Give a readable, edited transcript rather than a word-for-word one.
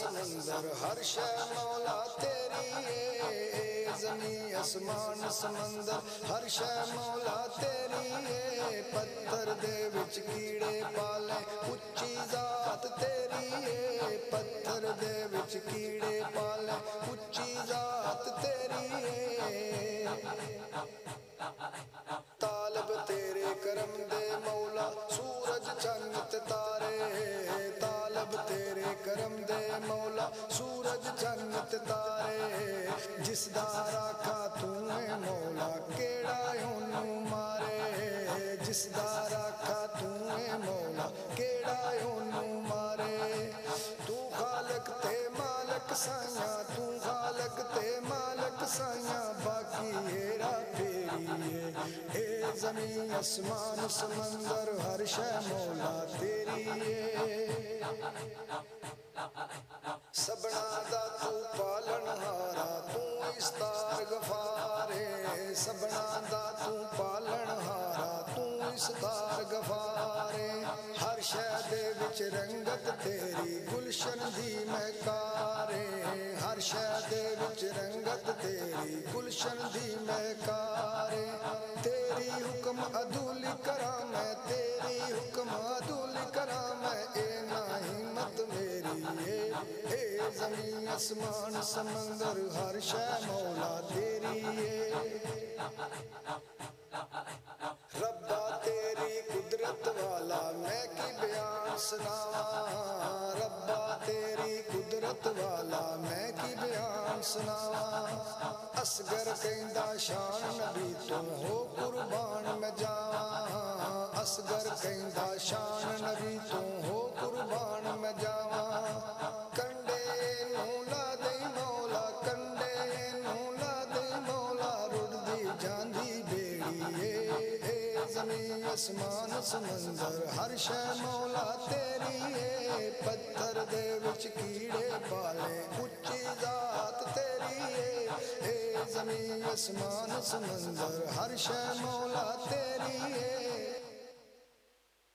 سمندر ہر شے مولا تیری ہے، زمین اسمان سمندر ہر شے مولا تیری ہے، پتھر دے وچ کیڑے پالے اچھی ذات تیری ہے، پتھر دے وچ کیڑے پالے اچھی ذات تیری ہے، طالب تیرے کرم دے مولا سورج چند تے تارے، طالب تیرے کرم دے مولا سورج چند تے تارے، جس دا راکھا تو ہے مولا کیڑا اونوں مارے، جس دا راکھا تو ہے مولا کیڑا اونوں مارے، تو خالق تے مالک سائیاں، تو خالق تے مالک سائیاں، باقی ہیرا پھیری ہے، اے زمین اسمان سمندر ہر شے مولا تیری ہے، سبنا دا تو پالن ہارا تو استار غفارے، سبنا دا تو پالن ہارا تو استار غفارے، ہر شے دے وچ رنگت تیری گلشن دی مہکارے، ہر شے دے وچ رنگت تیری گلشن دی مہکارے، تیری حکم عدول کرام ہے، تیری حکم عدول کرام ہے، اے نا ہمت میری ہے، اے زمین اسمان سمندر ہر شے مولا تیری ہے، ربا تیری قدرت والا میں کی بیان سناواں، ربا تیری قدرت والا میں کی بیان سناواں، اصغر کہندا شان نبی تو ہو قربان میں جاواں، اصغر کہندا شان نبی تو ہو قربان میں جاواں، کنڈے نوں لا دئی مولا، کنڈے نوں لا دئی مولا، رڑدی جاندی بیڑی اے زمین اسمان سمندر ہر شے مولا تیری ہے، پتھر دے وچ کیڑے پالے اچھی ذات تیری ہے، اے زمین اسمان سمندر ہر شے مولا تیری ہے،